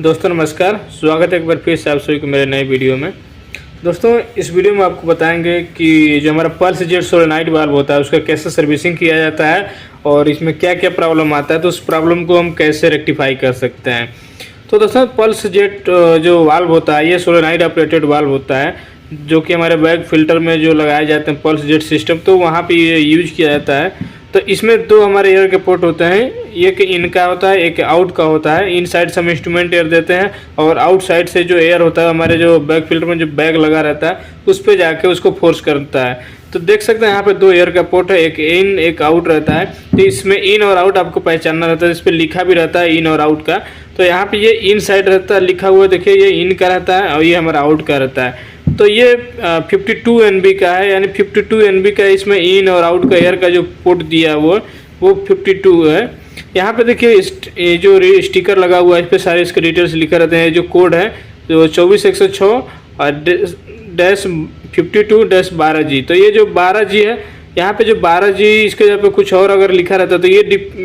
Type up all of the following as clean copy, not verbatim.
दोस्तों नमस्कार, स्वागत है एक बार फिर से आप सभी को मेरे नए वीडियो में। दोस्तों इस वीडियो में आपको बताएंगे कि जो हमारा पल्स जेट सोलेनॉइड वाल्व होता है उसका कैसे सर्विसिंग किया जाता है और इसमें क्या क्या प्रॉब्लम आता है, तो उस प्रॉब्लम को हम कैसे रेक्टिफाई कर सकते हैं। तो दोस्तों पल्स जेट जो वाल्व होता है ये सोलेनॉइड ऑपरेटेड वाल्व होता है, जो कि हमारे बैग फिल्टर में जो लगाए जाते हैं पल्स जेट सिस्टम, तो वहाँ पर ये यूज किया जाता है। तो इसमें दो हमारे एयर के पोर्ट होते हैं, एक इन का होता है एक आउट का होता है। इन साइड से हम इंस्ट्रूमेंट एयर देते हैं और आउट साइड से जो एयर होता है हमारे जो बैग फिल्टर में जो बैग लगा रहता है उस पर जाके उसको फोर्स करता है। तो देख सकते हैं यहाँ पे दो एयर का पोर्ट है, एक इन एक आउट रहता है। तो इसमें इन और आउट आपको पहचानना रहता है, इस पर लिखा भी रहता है इन और आउट का। तो यहाँ पे ये इन साइड रहता है लिखा हुआ, देखिए ये इन का रहता है और ये हमारा आउट का रहता है। तो ये 52 NB का है, यानी 52 NB का इसमें इन और आउट का एयर का जो पोर्ट दिया है वो 52 है। यहाँ पे देखिए जो स्टिकर लगा हुआ है इस पर सारे इसके डिटेल्स लिखे रहते हैं। जो कोड है जो 24106 और -52-12G। तो ये जो 12G है, यहाँ पे जो 12G इसके जगह पे कुछ और अगर लिखा रहता है तो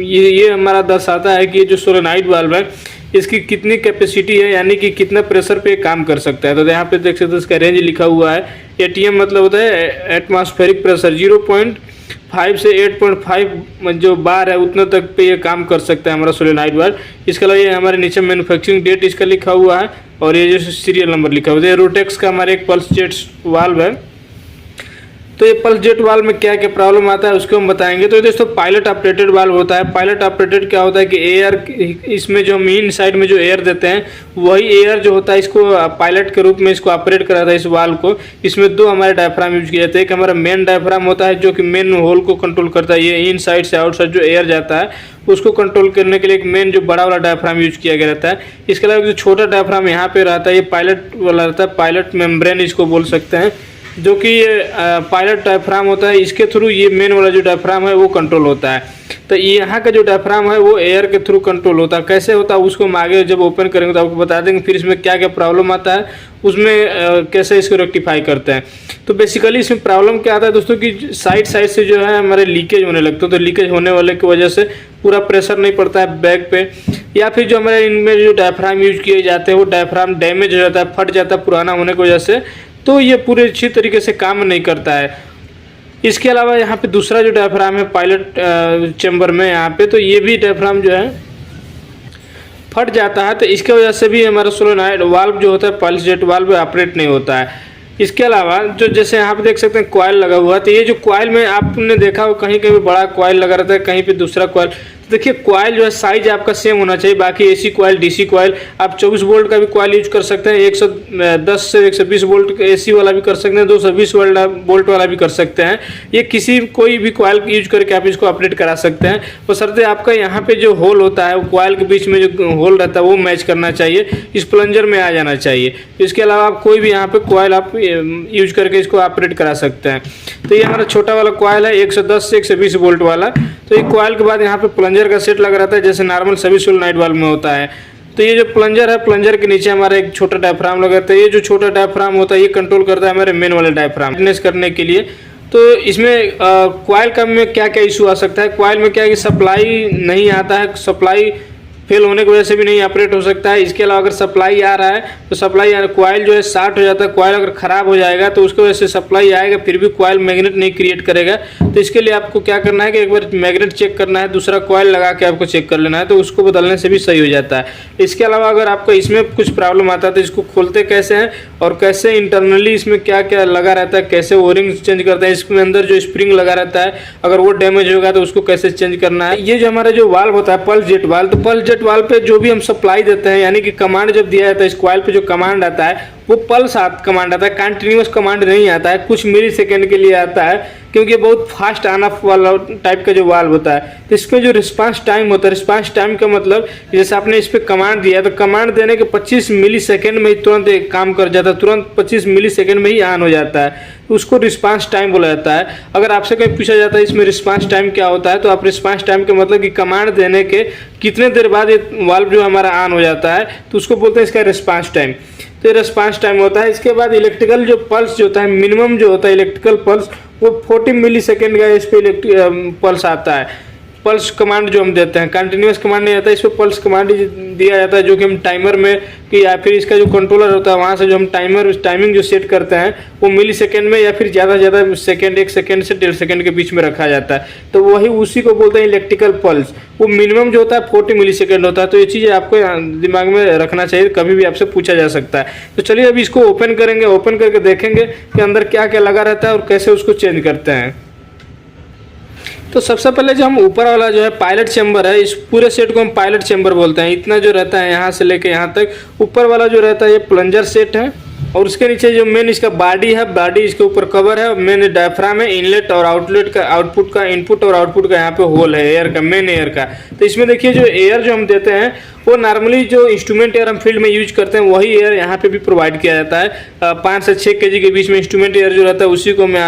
ये हमारा दर्शाता है कि ये जो सोलेनॉइड वाल्व है इसकी कितनी कैपेसिटी है, यानी कि कितना प्रेशर पे काम कर सकता है। तो यहाँ पे देख सकते हैं इसका रेंज लिखा हुआ है। ATM मतलब होता है एटमॉस्फेरिक प्रेशर, 0.5 से 8.5 जो बार है उतना तक पे ये काम कर सकता है हमारा सोलेनॉइड वाल्व। इसके अलावा ये हमारे नीचे मैन्युफैक्चरिंग डेट इसका लिखा हुआ है और ये जो सीरियल नंबर लिखा हुआ है। रोटेक्स का हमारे एक पल्स जेट वाल्व है। तो ये पल्स जेट वाल्व में क्या क्या प्रॉब्लम आता है उसको हम बताएंगे। तो दोस्तों पायलट ऑपरेटेड वाल्व होता है। पायलट ऑपरेटेड क्या होता है कि एयर इसमें जो मेन साइड में जो एयर देते हैं वही एयर जो होता है इसको पायलट के रूप में इसको ऑपरेट कराता है इस वाल्व को। इसमें दो हमारे डायफ्राम यूज किए जाते हैं। एक हमारा मेन डायफ्राम होता है जो कि मेन होल को कंट्रोल करता है, ये इन साइड से आउट साइड जो एयर जाता है उसको कंट्रोल करने के लिए एक मेन जो बड़ा वाला डायफ्राम यूज किया गया रहता है। इसके अलावा जो छोटा डायफ्राम यहाँ पे रहता है ये पायलट वाला रहता है, पायलट मेम्ब्रेन इसको बोल सकते हैं, जो कि ये पायलट डायफ्राम होता है। इसके थ्रू ये मेन वाला जो डायफ्राम है वो कंट्रोल होता है। तो यहाँ का जो डायफ्राम है वो एयर के थ्रू कंट्रोल होता है। कैसे होता है उसको हम आगे जब ओपन करेंगे तो आपको बता देंगे। फिर इसमें क्या क्या प्रॉब्लम आता है उसमें कैसे इसको रेक्टिफाई करते हैं। तो बेसिकली इसमें प्रॉब्लम क्या आता है दोस्तों कि साइड से जो है हमारे लीकेज होने लगते हैं। तो लीकेज होने वाले की वजह से पूरा प्रेशर नहीं पड़ता है बैग पे, या फिर जो हमारे इनमें जो डायफ्राम यूज किए जाते हैं वो डायफ्राम डैमेज हो जाता है, फट जाता है पुराना होने की वजह से, तो ये पूरे अच्छी तरीके से काम नहीं करता है। इसके अलावा यहाँ पे दूसरा जो डायफ्राम है पायलट चैम्बर में यहाँ पे, तो ये भी डायफ्राम जो है फट जाता है। तो इसके वजह से भी हमारा सोलेनॉइड वाल्व जो होता है पल्स जेट वाल्व ऑपरेट नहीं होता है। इसके अलावा जो जैसे यहाँ पे देख सकते हैं कॉइल लगा हुआ है, तो ये जो कॉइल में आपने देखा हो कहीं कहीं बड़ा कॉइल लगा रहता है, कहीं पे दूसरा कॉइल। देखिए कॉइल जो है साइज आपका सेम होना चाहिए। बाकी AC कॉइल DC कॉइल आप 24 वोल्ट का भी कॉइल यूज कर सकते हैं, 110 से 120 वोल्ट AC वाला भी कर सकते हैं, 220 वोल्ट वाला भी कर सकते हैं। ये कोई भी कॉइल यूज करके आप इसको ऑपरेट करा सकते हैं। बशर्ते आपका यहाँ पे जो होल होता है वो कॉइल के बीच में जो होल रहता है वो मैच करना चाहिए, इस प्लंजर में आ जाना चाहिए। इसके अलावा आप कोई भी यहाँ पे कॉइल आप यूज करके इसको ऑपरेट करा सकते हैं। तो ये हमारा छोटा वाला कॉइल है 110 से 120 वोल्ट वाला। तो ये कॉइल के बाद यहाँ पे प्लंजर का सेट लगा रहता है जैसे नॉर्मल सभी सोलेनॉइड वाल्व में होता है। तो ये जो प्लंजर है, प्लंजर के नीचे हमारा एक छोटा डायफ्राम लगा रहता है। ये जो छोटा डायफ्राम होता है ये कंट्रोल करता है हमारे मेन वाले डायफ्राम फिटनेस करने के लिए। तो इसमें कॉइल का में क्या क्या इशू आ सकता है। कॉइल में क्या है कि सप्लाई नहीं आता है, सप्लाई फेल होने की वजह से भी नहीं ऑपरेट हो सकता है। इसके अलावा अगर सप्लाई आ रहा है तो सप्लाई कॉइल जो है शॉर्ट हो जाता है। कॉइल अगर ख़राब हो जाएगा तो उसकी वजह से सप्लाई आएगा फिर भी कॉइल मैग्नेट नहीं क्रिएट करेगा। तो इसके लिए आपको क्या करना है कि एक बार मैग्नेट चेक करना है, दूसरा कॉइल लगा के आपको चेक कर लेना है, तो उसको बदलने से भी सही हो जाता है। इसके अलावा अगर आपको इसमें कुछ प्रॉब्लम आता है तो इसको खोलते कैसे हैं और कैसे इंटरनली इसमें क्या क्या लगा रहता है, कैसे ओरिंग चेंज करते हैं, इसमें अंदर जो स्प्रिंग लगा रहता है अगर वो डैमेज होगा तो उसको कैसे चेंज करना है। ये जो हमारा जो वाल्व होता है पल्स जेट वाल्व, तो पल्स जेट वाल्व पे जो भी हम सप्लाई देते हैं यानी कि कमांड जब दिया जाता है इस कॉइल पे जो कमांड आता है वो पल्स कमांड आता है, कंटिन्यूअस कमांड नहीं आता है, कुछ मिली सेकेंड के लिए आता है क्योंकि बहुत फास्ट ऑन ऑफ वाला टाइप का जो वाल्व होता है। तो इसमें जो रिस्पांस टाइम होता है, रिस्पांस टाइम का मतलब जैसे आपने इस पर कमांड दिया तो कमांड देने के 25 मिली सेकेंड में ही तुरंत काम कर जाता है, तुरंत 25 मिली सेकेंड में ही ऑन हो जाता है, उसको रिस्पांस टाइम बोला जाता है। अगर आपसे कहीं पूछा जाता है इसमें रिस्पांस टाइम क्या होता है, तो आप रिस्पांस टाइम का मतलब कि कमांड देने के कितने देर बाद ये वाल्व जो हमारा ऑन हो जाता है तो उसको बोलते हैं इसका रिस्पांस टाइम। तो ये रिस्पांस टाइम होता है। इसके बाद इलेक्ट्रिकल जो पल्स जो होता है मिनिमम जो होता है इलेक्ट्रिकल पल्स वो 40 मिली सेकेंड का इस पर पल्स आता है। पल्स कमांड जो हम देते हैं, कंटिन्यूस कमांड नहीं आता है, इसमें पल्स कमांड दिया जाता है, जो कि हम टाइमर में कि या फिर इसका जो कंट्रोलर होता है वहाँ से जो हम टाइमिंग जो सेट करते हैं वो मिली सेकेंड में या फिर ज़्यादा से ज़्यादा सेकेंड, 1 सेकेंड से 1.5 सेकेंड के बीच में रखा जाता है। तो वही उसी को बोलते हैं इलेक्ट्रिकल पल्स। वो मिनिमम जो होता है 40 मिली सेकेंड होता है। तो ये चीज़ आपको दिमाग में रखना चाहिए, कभी भी आपसे पूछा जा सकता है। तो चलिए अभी इसको ओपन करेंगे, ओपन करके देखेंगे कि अंदर क्या क्या लगा रहता है और कैसे उसको चेंज करते हैं। तो सबसे पहले जो हम ऊपर वाला जो है पायलट चैम्बर है, इस पूरे सेट को हम पायलट चैम्बर बोलते हैं। इतना जो रहता है यहाँ से लेके यहाँ तक, ऊपर वाला जो रहता है ये प्लंजर सेट है, और उसके नीचे जो मेन इसका बॉडी है, बॉडी इसके ऊपर कवर है, मेन डायफ्राम है, इनलेट और आउटलेट का, आउटपुट का, इनपुट और आउटपुट का यहाँ पे होल है एयर का, मेन एयर का। तो इसमें देखिए जो एयर जो हम देते हैं वो नॉर्मली जो इंस्ट्रूमेंट एयर हम फील्ड में यूज करते हैं वही एयर यहाँ पे भी प्रोवाइड किया जाता है। 5 से 6 केजी के बीच में इंस्ट्रूमेंट एयर जो रहता है उसी को मैं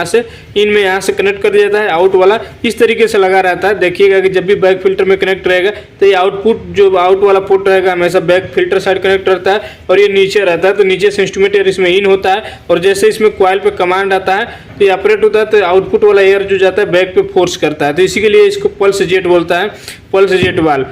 यहाँ से कनेक्ट कर दिया जाता है। आउट वाला इस तरीके से लगा रहता है। देखिएगा कि जब भी बैक फिल्टर में कनेक्ट रहेगा तो ये आउटपुट जो आउट वाला पोर्ट रहेगा हमेशा बैक फिल्टर साइड कनेक्ट रहता है, और ये नीचे रहता है। तो नीचे से इंस्ट्रूमेंट एयर इसमें इन होता है, और जैसे इसमें कॉइल पे कमांड आता है तो ये ऑपरेट होता है, तो आउटपुट वाला एयर जो जाता है बैक पे फोर्स करता है। तो इसी के लिए इसको पल्स जेट बोलता है, पल्स जेट वाल्व,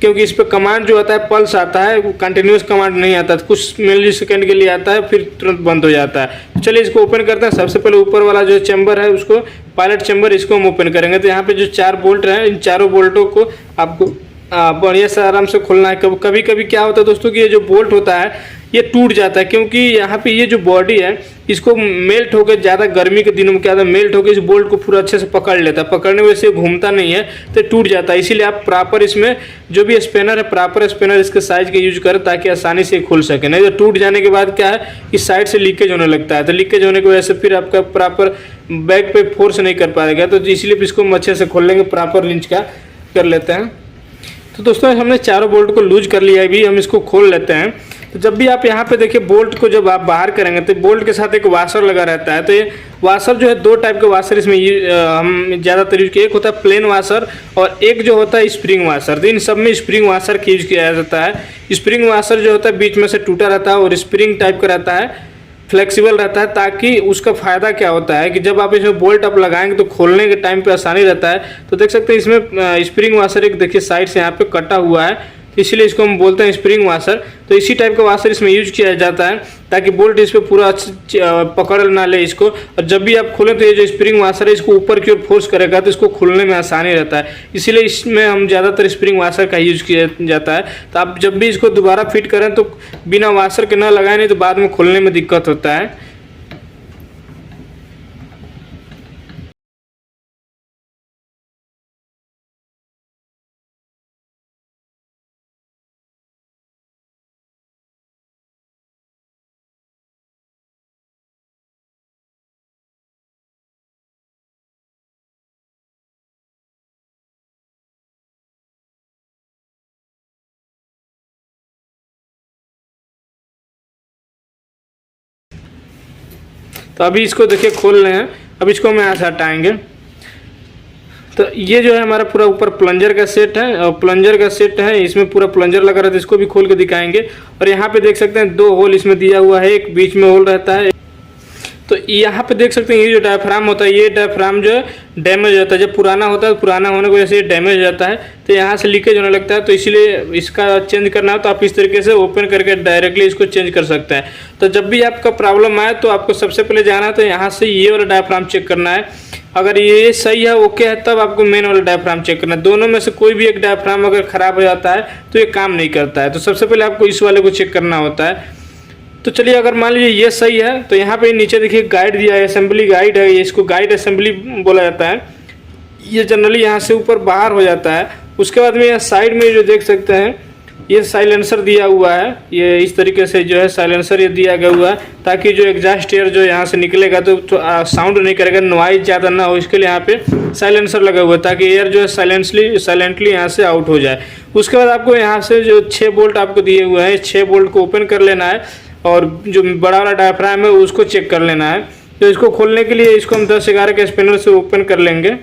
क्योंकि इस पे कमांड जो आता है पल्स आता है, कंटिन्यूस कमांड नहीं आता, कुछ मिली सेकंड के लिए आता है फिर तुरंत बंद हो जाता है। चलिए इसको ओपन करते हैं। सबसे पहले ऊपर वाला जो चैम्बर है उसको, पायलट चैम्बर, इसको हम ओपन करेंगे। तो यहाँ पे जो 4 बोल्ट हैं, इन चारों बोल्टों को आपको बढ़िया से आराम से खोलना है। कभी कभी क्या होता है दोस्तों कि ये जो बोल्ट होता है ये टूट जाता है, क्योंकि यहाँ पे ये जो बॉडी है इसको मेल्ट होकर, ज़्यादा गर्मी के दिनों में क्या होता है मेल्ट होकर इस बोल्ट को पूरा अच्छे से पकड़ लेता है। पकड़ने की वजह से घूमता नहीं है तो टूट जाता है। इसीलिए आप प्रॉपर इसमें जो भी स्पेनर है, प्रॉपर स्पेनर इसके साइज के यूज करें ताकि आसानी से खुल सके। नहीं तो टूट जाने के बाद क्या है कि साइड से लीकेज होने लगता है, तो लीकेज होने की वजह से फिर आपका प्रॉपर बैक पे फोर्स नहीं कर पाएगा। तो इसलिए इसको हम अच्छे से खोल लेंगे, प्रॉपर रिंच का कर लेते हैं। तो दोस्तों हमने चारों बोल्ट को लूज कर लिया है, अभी हम इसको खोल लेते हैं। तो जब भी आप यहाँ पे देखिए बोल्ट को जब आप बाहर करेंगे तो बोल्ट के साथ एक वाशर लगा रहता है। तो ये वाशर जो है 2 टाइप के वाशर इसमें हम ज़्यादातर यूज किए, एक होता है प्लेन वाशर और एक जो होता है स्प्रिंग वाशर। तो इन सब में स्प्रिंग वाशर का यूज किया जाता है। स्प्रिंग वाशर जो होता है बीच में से टूटा रहता है और स्प्रिंग टाइप का रहता है, फ्लेक्सिबल रहता है, ताकि उसका फ़ायदा क्या होता है कि जब आप इसमें बोल्ट आप लगाएंगे तो खोलने के टाइम पे आसानी रहता है। तो देख सकते हैं इसमें स्प्रिंग वाशर एक देखिए साइड से यहाँ पे कटा हुआ है, इसलिए इसको हम बोलते हैं स्प्रिंग वाशर। तो इसी टाइप का वाशर इसमें यूज किया जाता है ताकि बोल्ट इस पर पूरा पकड़ ना ले इसको, और जब भी आप खोलें तो ये जो स्प्रिंग वाशर है इसको ऊपर की ओर फोर्स करेगा तो इसको खोलने में आसानी रहता है। इसीलिए इसमें हम ज़्यादातर स्प्रिंग वाशर का यूज किया जाता है। तो आप जब भी इसको दोबारा फिट करें तो बिना वाशर के ना लगाएं, नहीं तो बाद में खोलने में दिक्कत होता है। तो अभी इसको देखिए खोल रहे हैं, अब इसको हम यहाँ से हटाएंगे। तो ये जो है हमारा पूरा ऊपर प्लंजर का सेट है, और प्लंजर का सेट है, इसमें पूरा प्लंजर लगा रहता है। इसको भी खोल के दिखाएंगे। और यहाँ पे देख सकते हैं 2 होल इसमें दिया हुआ है, एक बीच में होल रहता है। तो यहाँ पे देख सकते हैं ये जो डायफ्राम होता है, ये डायफ्राम जो है डैमेज होता है। जब पुराना होता है, पुराना होने की वजह से डैमेज हो जाता है, तो यहाँ से लीकेज होने लगता है। तो इसीलिए इसका चेंज करना हो तो आप इस तरीके से ओपन करके डायरेक्टली इसको चेंज कर सकते हैं। तो जब भी आपका प्रॉब्लम आए तो आपको सबसे पहले जाना है तो यहाँ से ये वाला डायफ्राम चेक करना है। अगर ये सही है, ओके है, तब आपको मेन वाला डायफ्राम चेक करना है। दोनों में से कोई भी एक डायफ्राम अगर खराब हो जाता है तो ये काम नहीं करता है। तो सबसे पहले आपको इस वाले को चेक करना होता है। तो चलिए अगर मान लीजिए ये सही है तो यहाँ पे नीचे देखिए गाइड दिया है, असेंबली गाइड है, इसको गाइड असेंबली बोला जाता है। ये जनरली यहाँ से ऊपर बाहर हो जाता है। उसके बाद में यहाँ साइड में जो देख सकते हैं ये साइलेंसर दिया हुआ है, ये इस तरीके से जो है साइलेंसर ये दिया गया हुआ है, ताकि जो एग्जॉस्ट एयर जो यहाँ से निकलेगा तो साउंड नहीं करेगा, नॉइज ज़्यादा ना हो, इसके लिए यहाँ पे साइलेंसर लगा हुआ है ताकि एयर जो है साइलेंटली यहाँ से आउट हो जाए। उसके बाद आपको यहाँ से जो 6 बोल्ट आपको दिए हुए हैं, 6 बोल्ट को ओपन कर लेना है, और जो बड़ा वाला डायफ्राम है उसको चेक कर लेना है। तो इसको खोलने के लिए इसको हम 10-11 के स्पिनर से ओपन कर लेंगे।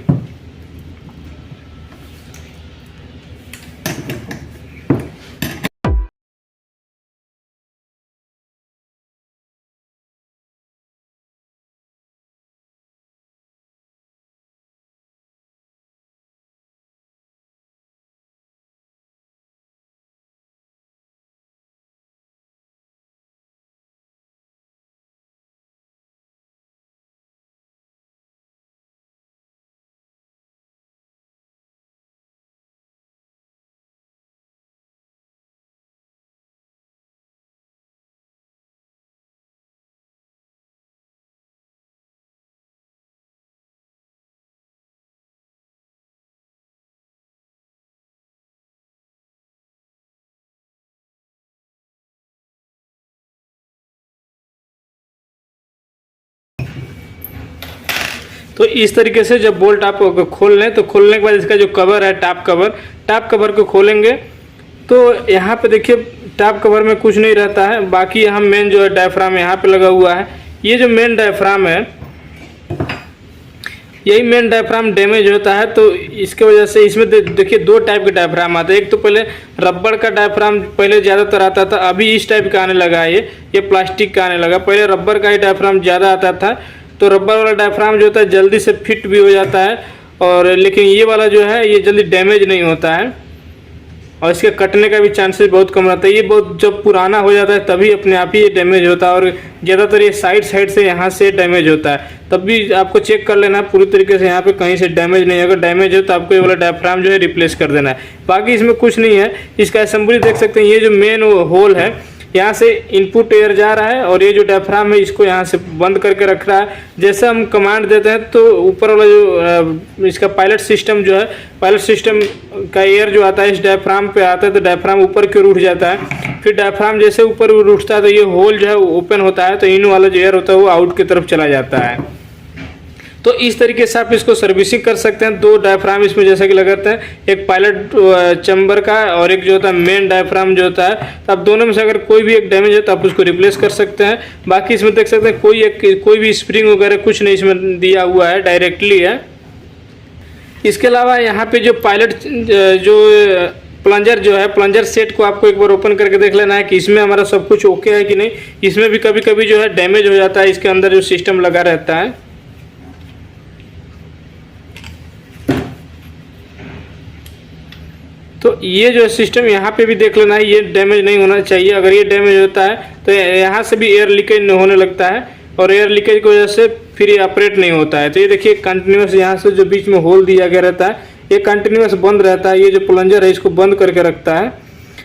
तो इस तरीके से जब बोल्ट आप खोल लें तो खोलने के बाद इसका जो कवर है टॉप कवर को खोलेंगे तो यहाँ पे देखिए टॉप कवर में कुछ नहीं रहता है। बाकी हम मेन जो है डायफ्राम यहाँ पे लगा हुआ है। ये जो मेन डायफ्राम है, यही मेन डायफ्राम डैमेज होता है तो इसके वजह से इसमें देखिए दो टाइप के डायफ्राम आते हैं। एक तो पहले रबड़ का डायफ्राम पहले ज़्यादातर आता था, अभी इस टाइप का आने लगा है, ये प्लास्टिक का आने लगा। पहले रबड़ का ही डायफ्राम ज़्यादा आता था, तो रबड़ वाला डायफ्राम जो होता है जल्दी से फिट भी हो जाता है, और लेकिन ये वाला जो है ये जल्दी डैमेज नहीं होता है और इसके कटने का भी चांसेस बहुत कम रहता है। ये बहुत जब पुराना हो जाता है तभी अपने आप ही ये डैमेज होता है, और ज़्यादातर ये साइड से यहाँ से डैमेज होता है। तब भी आपको चेक कर लेना पूरी तरीके से, यहाँ पे कहीं से डैमेज नहीं है। अगर डैमेज हो तो आपको ये वाला डायफ्राम जो है रिप्लेस कर देना है। बाकी इसमें कुछ नहीं है। इसका असेंबली देख सकते हैं, ये जो मेन होल है यहाँ से इनपुट एयर जा रहा है और ये जो डायफ्राम है इसको यहाँ से बंद करके रख रहा है। जैसे हम कमांड देते हैं तो ऊपर वाला जो इसका पायलट सिस्टम जो है, पायलट सिस्टम का एयर जो आता है इस डायफ्राम पे आता है, तो डायफ्राम ऊपर की ओर उठ जाता है। फिर डायफ्राम जैसे ऊपर उठता है तो ये होल जो है ओपन होता है, तो इन वाला जो एयर होता है वो आउट की तरफ चला जाता है। तो इस तरीके से आप इसको सर्विसिंग कर सकते हैं। दो डायफ्राम इसमें जैसे कि लगाते हैं, एक पायलट चैम्बर का और एक जो होता है मेन डायफ्राम जो होता है। तो आप दोनों में से अगर कोई भी एक डैमेज है तो आप उसको रिप्लेस कर सकते हैं। बाकी इसमें देख सकते हैं कोई भी स्प्रिंग वगैरह कुछ नहीं इसमें दिया हुआ है, डायरेक्टली है। इसके अलावा यहाँ पे जो पायलट जो प्लंजर जो है, प्लंजर सेट को आपको एक बार ओपन करके देख लेना है कि इसमें हमारा सब कुछ ओके है कि नहीं। इसमें भी कभी कभी जो है डैमेज हो जाता है, इसके अंदर जो सिस्टम लगा रहता है। तो ये जो सिस्टम यहाँ पे भी देख लेना है, ये डैमेज नहीं होना चाहिए। अगर ये डैमेज होता है तो यहाँ से भी एयर लीकेज होने लगता है, और एयर लीकेज की वजह से फिर ये ऑपरेट नहीं होता है। तो ये देखिए कंटिन्यूस यहाँ से जो बीच में होल दिया गया रहता है ये कंटिन्यूस बंद रहता है। ये जो प्लंजर है इसको बंद करके रखता है,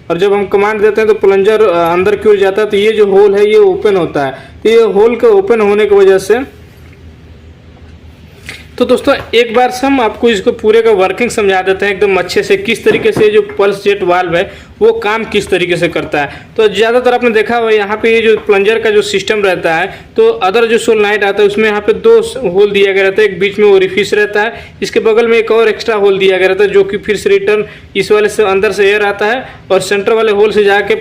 और जब हम कमांड देते हैं तो प्लंजर अंदर की ओर जाता है, तो ये जो होल है ये ओपन होता है। तो ये होल के ओपन होने की वजह से, तो दोस्तों एक बार से हम आपको इसको पूरे का वर्किंग समझा देते हैं एकदम अच्छे से, किस तरीके से जो पल्स जेट वाल्व है वो काम किस तरीके से करता है। तो ज़्यादातर आपने देखा हुआ यहाँ पे ये जो प्लंजर का जो सिस्टम रहता है, तो अदर जो सोलेनॉइड आता है उसमें यहाँ पे दो होल दिया गया रहता है, एक बीच में ओरिफिस रहता है, इसके बगल में एक और एक्स्ट्रा होल दिया गया रहता है, जो कि फिर से रिटर्न इस वाले से अंदर से एयर आता है और सेंटर वाले होल से जाके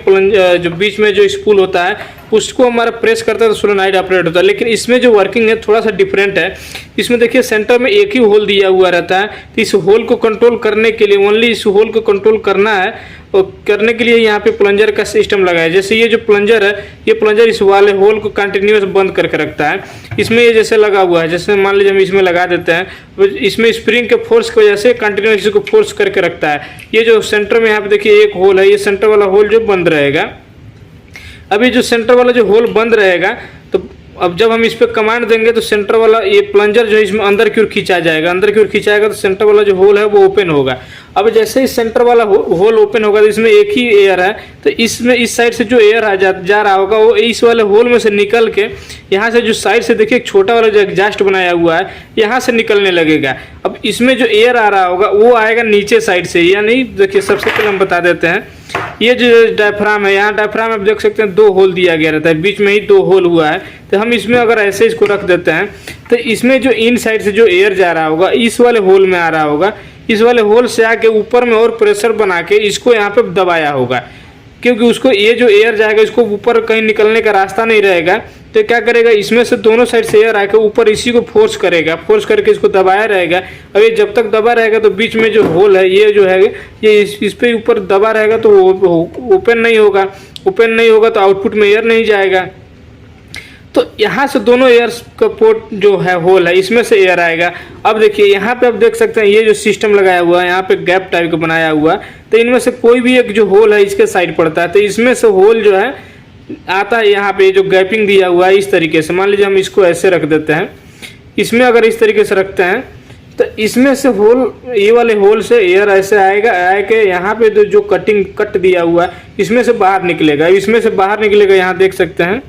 जो बीच में जो स्पूल होता है उसको हमारा प्रेस करता है तो सोलेनॉइड ऑपरेट होता है। लेकिन इसमें जो वर्किंग है थोड़ा सा डिफरेंट है। इसमें देखिए सेंटर में एक ही होल दिया हुआ रहता है, तो इस होल को कंट्रोल करने के लिए, ओनली इस होल को कंट्रोल करना है, और करने के लिए यहाँ पे प्लंजर का सिस्टम लगा है। जैसे ये जो प्लंजर है, ये प्लंजर इस वाले होल को कंटिन्यूस बंद करके रखता है। इसमें ये जैसे लगा हुआ है, जैसे मान लीजिए हम इसमें लगा देते हैं, इसमें स्प्रिंग के फोर्स की वजह से कंटिन्यूस इसको फोर्स करके रखता है। ये जो सेंटर में यहाँ पे देखिए एक होल है, ये सेंटर वाला होल जो बंद रहेगा। अभी जो सेंटर वाला जो होल बंद रहेगा, तो अब जब हम इस पर कमांड देंगे तो सेंटर वाला ये प्लंजर जो है इसमें अंदर की ओर खींचा जाएगा, अंदर की ओर खींचाएगा तो सेंटर वाला जो होल है वो ओपन होगा। अब जैसे ही सेंटर वाला होल ओपन होगा तो इसमें एक ही एयर है, तो इसमें इस साइड से जो एयर जा रहा होगा वो इस वाले होल में से निकल के यहाँ से जो साइड से देखिए एक छोटा वाला जो एग्जॉस्ट बनाया हुआ है यहाँ से निकलने लगेगा। अब इसमें जो एयर आ रहा होगा वो आएगा नीचे साइड से, यानी देखिए सबसे पहले हम बता देते हैं, ये जो डायफ्राम है, यहाँ डायफ्राम आप देख सकते हैं दो होल दिया गया रहता है, बीच में ही दो होल हुआ है। तो हम इसमें अगर ऐसे इसको रख देते हैं तो इसमें जो इन साइड से जो एयर जा रहा होगा इस वाले होल में आ रहा होगा, इस वाले होल से आके ऊपर में और प्रेशर बना के इसको यहाँ पे दबाया होगा, क्योंकि उसको ये जो एयर जाएगा इसको ऊपर कहीं निकलने का रास्ता नहीं रहेगा। तो क्या करेगा, इसमें से दोनों साइड से एयर आके ऊपर इसी को फोर्स करेगा, फोर्स करके इसको दबाया रहेगा। अब ये जब तक दबा रहेगा तो बीच में जो होल है ये जो है ये इस पे ऊपर दबा रहेगा तो ओपन नहीं होगा, ओपन नहीं होगा तो आउटपुट में एयर नहीं जाएगा। तो यहाँ से दोनों एयर का पोर्ट जो है होल है इसमें से एयर आएगा। अब देखिए यहाँ पे आप देख सकते हैं ये जो सिस्टम लगाया हुआ है यहाँ पे गैप टाइप का बनाया हुआ है, तो इनमें से कोई भी एक जो होल है इसके साइड पड़ता है, तो इसमें से होल जो है आता है यहाँ पे जो गैपिंग दिया हुआ है इस तरीके से। मान लीजिए हम इसको ऐसे रख देते हैं, इसमें अगर इस तरीके से रखते हैं तो इसमें से होल, ये वाले होल से एयर ऐसे आएगा, आके यहाँ पे जो कट दिया हुआ है इसमें से बाहर निकलेगा, इसमें से बाहर निकलेगा, यहाँ देख सकते हैं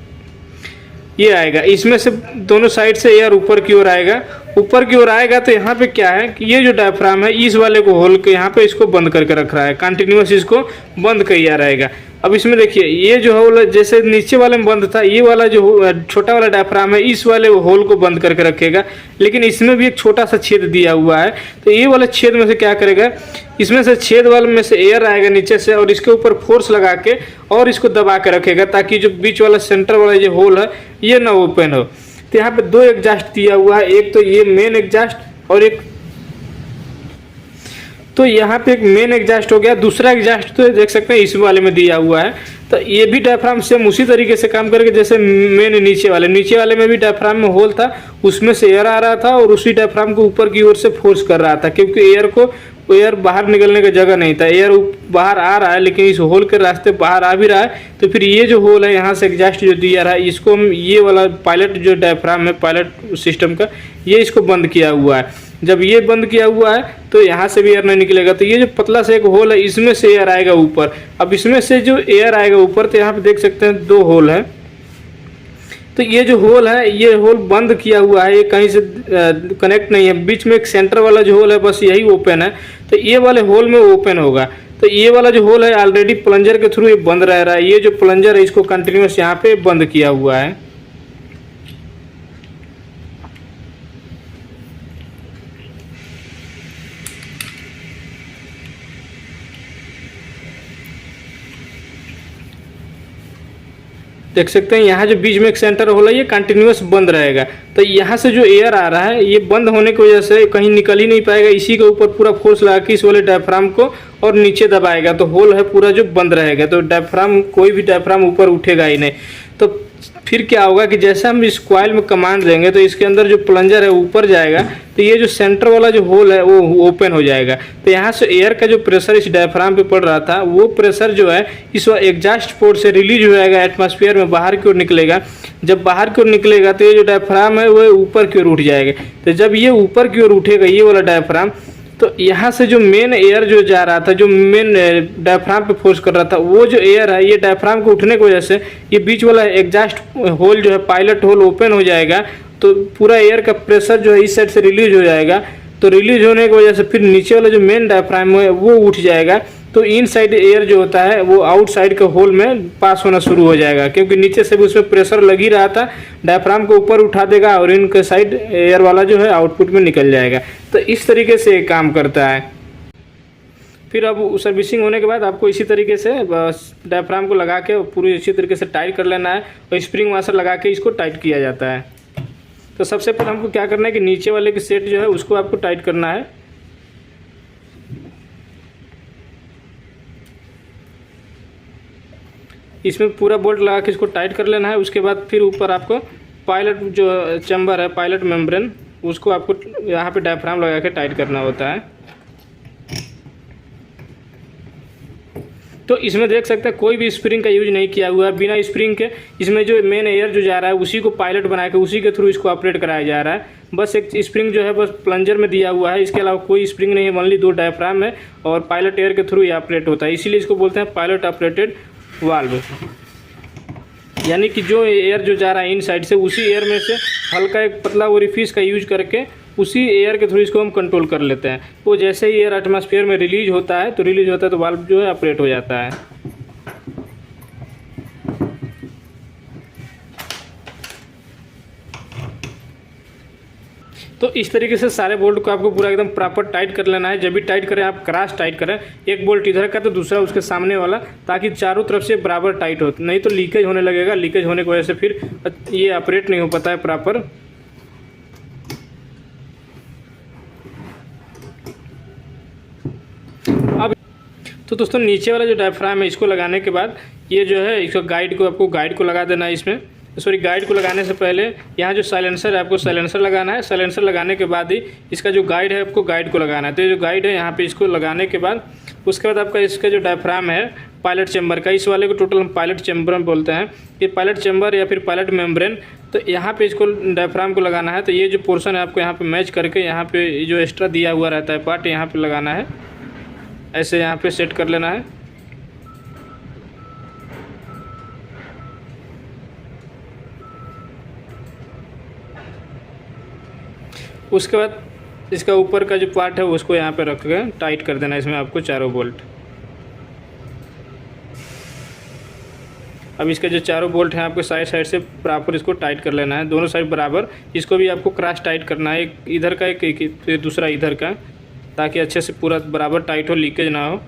ये आएगा, इसमें से दोनों साइड से एयर ऊपर की ओर आएगा, ऊपर की ओर आएगा तो यहाँ पे क्या है कि ये जो डायफ्राम है इस वाले को होल के यहाँ पे इसको बंद करके रख रहा है, कंटिन्यूस इसको बंद किया रहेगा। अब इसमें देखिए ये जो होल जैसे नीचे वाले में बंद था, ये वाला जो छोटा वाला डायफ्राम है इस वाले होल को बंद करके रखेगा, लेकिन इसमें भी एक छोटा सा छेद दिया हुआ है। तो ये वाले छेद में से क्या करेगा, इसमें से छेद वाले में से एयर आएगा नीचे से और इसके ऊपर फोर्स लगा के और इसको दबा के रखेगा, ताकि जो बीच वाला सेंटर वाला जो होल है ये ना ओपन हो। तो यहाँ पे दो एग्जास्ट दिया हुआ है, एक तो ये मेन एग्जास्ट और एक तो यहाँ पे एक मेन एग्जास्ट हो गया, दूसरा एग्जास्ट तो देख सकते हैं इस वाले में दिया हुआ है। तो ये भी डायफ्राम सेम उसी तरीके से काम करके जैसे मेन नीचे वाले में भी डायफ्राम में होल था, उसमें से एयर आ रहा था और उसी डायफ्राम को ऊपर की ओर से फोर्स कर रहा था, क्योंकि एयर बाहर निकलने का जगह नहीं था। एयर बाहर आ रहा है लेकिन इस होल के रास्ते बाहर आ भी रहा है। तो फिर ये जो होल है यहाँ से एग्जास्ट जो दिया रहा है, इसको हम ये वाला पायलट जो डायफ्राम है पायलट सिस्टम का, ये इसको बंद किया हुआ है। जब ये बंद किया हुआ है तो यहाँ से भी एयर नहीं निकलेगा। तो ये जो पतला सा एक होल है इसमें से एयर आएगा ऊपर। अब इसमें से जो एयर आएगा ऊपर, तो यहाँ पे देख सकते हैं दो होल है। तो ये जो होल है ये होल बंद किया हुआ है, ये कहीं से कनेक्ट नहीं है। बीच में एक सेंटर वाला जो होल है बस यही ओपन है, तो ये वाले होल में ओपन होगा। तो ये वाला जो होल है ऑलरेडी प्लंजर के थ्रू ये बंद रह रहा है। ये जो प्लंजर है इसको कंटिन्यूस यहाँ पे बंद किया हुआ है। देख सकते हैं यहाँ जो बीच में एक सेंटर होल है ये कंटिन्यूस बंद रहेगा। तो यहाँ से जो एयर आ रहा है ये बंद होने की वजह से कहीं निकल ही नहीं पाएगा, इसी के ऊपर पूरा फोर्स लगा के इस वाले डायफ्राम को और नीचे दबाएगा, तो होल है पूरा जो बंद रहेगा। तो डायफ्राम कोई भी डायफ्राम ऊपर उठेगा ही नहीं। तो फिर क्या होगा कि जैसे हम इस कॉइल में कमांड देंगे तो इसके अंदर जो प्लंजर है ऊपर जाएगा, तो ये जो सेंटर वाला जो होल है वो ओपन हो जाएगा। तो यहाँ से एयर का जो प्रेशर इस डायफ्राम पे पड़ रहा था वो प्रेशर जो है इस एग्जास्ट पोर्ट से रिलीज हो जाएगा, एटमॉस्फेयर में बाहर की ओर निकलेगा। जब बाहर की ओर निकलेगा तो ये जो डायफ्राम है वो ऊपर की ओर उठ जाएगा। तो जब ये ऊपर की ओर उठेगा ये वाला डायफ्राम, तो यहाँ से जो मेन एयर जो जा रहा था, जो मेन डायफ्राम पे फोर्स कर रहा था, वो जो एयर है ये डायफ्राम को उठने की वजह से ये बीच वाला एग्जास्ट होल जो है पायलट होल ओपन हो जाएगा। तो पूरा एयर का प्रेशर जो है इस साइड से रिलीज हो जाएगा। तो रिलीज होने की वजह से फिर नीचे वाला जो मेन डायफ्राम है वो उठ जाएगा। तो इन साइड एयर जो होता है वो आउटसाइड के होल में पास होना शुरू हो जाएगा, क्योंकि नीचे से भी उसमें प्रेशर लग ही रहा था। डायफ्राम को ऊपर उठा देगा और इनके साइड एयर वाला जो है आउटपुट में निकल जाएगा। तो इस तरीके से काम करता है। फिर अब सर्विसिंग होने के बाद आपको इसी तरीके से बस डायफ्राम को लगा के पूरी इसी तरीके से टाइट कर लेना है और स्प्रिंग वाशर लगा के इसको टाइट किया जाता है। तो सबसे पहले हमको क्या करना है कि नीचे वाले के सेट जो है उसको आपको टाइट करना है। इसमें पूरा बोल्ट लगा के इसको टाइट कर लेना है। उसके बाद फिर ऊपर आपको पायलट जो चैम्बर है, पायलट मेम्ब्रेन, उसको आपको यहाँ पे डायफ्राम लगा के टाइट करना होता है। तो इसमें देख सकते हैं कोई भी स्प्रिंग का यूज नहीं किया हुआ है। बिना स्प्रिंग के इसमें जो मेन एयर जो जा रहा है उसी को पायलट बना के उसी के थ्रू इसको ऑपरेट कराया जा रहा है। बस एक स्प्रिंग जो है बस प्लंजर में दिया हुआ है, इसके अलावा कोई स्प्रिंग नहीं है। ओनली दो डायफ्राम है और पायलट एयर के थ्रू ये ऑपरेट होता है, इसीलिए इसको बोलते हैं पायलट ऑपरेटेड वाल्व। यानी कि जो एयर जो जा रहा है इन साइड से, उसी एयर में से हल्का एक पतला ओरिफिस का यूज करके उसी एयर के थ्रू इसको हम कंट्रोल कर लेते हैं। वो जैसे ही एयर एटमॉस्फेयर में रिलीज होता है तो वाल्व जो है ऑपरेट हो जाता है। तो इस तरीके से सारे बोल्ट को आपको पूरा एकदम प्रॉपर टाइट कर लेना है। जब भी टाइट करें आप क्रॉस टाइट करें, एक बोल्ट इधर का तो दूसरा उसके सामने वाला, ताकि चारों तरफ से बराबर टाइट हो, नहीं तो लीकेज होने लगेगा। लीकेज होने की वजह से फिर ये ऑपरेट नहीं हो पाता है प्रॉपर। अब तो दोस्तों नीचे वाला जो डायफ्राम है इसको लगाने के बाद ये जो है इसको आपको गाइड को लगा देना है। इसमें सॉरी गाइड को लगाने से पहले यहाँ जो साइलेंसर है आपको साइलेंसर लगाना है। साइलेंसर लगाने के बाद ही इसका जो गाइड है आपको गाइड को लगाना है। तो ये जो गाइड है यहाँ पे इसको लगाने के बाद उसके बाद आपका इसका जो डायफ्राम है पायलट चैम्बर का, इस वाले को टोटल हम पायलट चैम्बर बोलते हैं। ये पायलट चैम्बर या फिर पायलट मेम्ब्रेन, तो यहाँ पे इसको डायफ्राम को लगाना है। तो ये जो पोर्शन है आपको यहाँ पे मैच करके यहाँ पे जो एक्स्ट्रा दिया हुआ रहता है पार्ट यहाँ पे लगाना है। ऐसे यहाँ पे सेट कर लेना है। उसके बाद इसका ऊपर का जो पार्ट है उसको यहाँ पे रख के टाइट कर देना है। इसमें आपको चारों बोल्ट। अब इसके जो चारों बोल्ट हैं आपको साइड साइड से प्रॉपर इसको टाइट कर लेना है, दोनों साइड बराबर। इसको भी आपको क्रॉस टाइट करना है, एक इधर का एक फिर दूसरा इधर का, ताकि अच्छे से पूरा बराबर टाइट हो, लीकेज ना हो।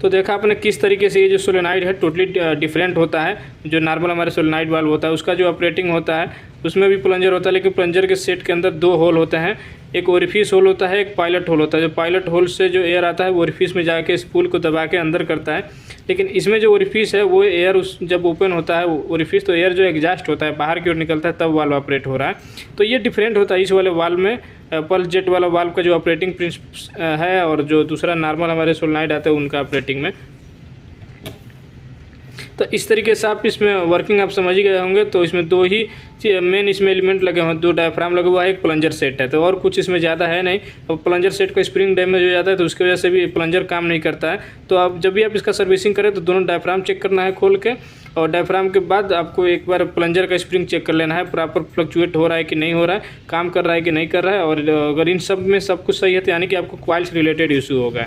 तो देखा आपने किस तरीके से ये जो सोलेनाइड है टोटली डिफरेंट होता है। जो नॉर्मल हमारे सोलेनाइड वाल्व होता है उसका जो ऑपरेटिंग होता है उसमें भी प्लंजर होता है, लेकिन प्लंजर के सेट के अंदर 2 होल होते हैं, एक ओरिफिस होल होता है, एक पायलट होल होता है। जो पायलट होल से जो एयर आता है वो ओरिफिस में जाके इस पुल को दबा के अंदर करता है, लेकिन इसमें जो ओरिफिस है वो एयर उस जब ओपन होता है ओरिफिस, तो एयर जो एग्जॉस्ट होता है बाहर की ओर निकलता है, तब वाल्व ऑपरेट हो रहा है। तो ये डिफरेंट होता है इस वाले वाल्व में। पल्स जेट वाला वाल्व का जो ऑपरेटिंग प्रिंसिपल है और जो दूसरा नॉर्मल हमारे सोलेनाइड आते हैं उनका ऑपरेटिंग में। तो इस तरीके से आप इसमें वर्किंग आप समझ ही गए होंगे। तो इसमें 2 ही मेन इसमें एलिमेंट लगे हुए हैं, 2 डायफ्राम लगा हुआ है, एक प्लंजर सेट है, तो और कुछ इसमें ज़्यादा है नहीं। अब प्लंजर सेट का स्प्रिंग डैमेज हो जाता है तो उसकी वजह से भी प्लंजर काम नहीं करता है। तो आप जब भी आप इसका सर्विसिंग करें तो दोनों डायफ्राम चेक करना है खोल के, और डायफ्राम के बाद आपको एक बार प्लंजर का स्प्रिंग चेक कर लेना है, प्रॉपर फ्लक्चुएट हो रहा है कि नहीं हो रहा है, काम कर रहा है कि नहीं कर रहा है। और अगर इन सब में सब कुछ सही है तो यानी कि आपको कॉइल से रिलेटेड इशू होगा।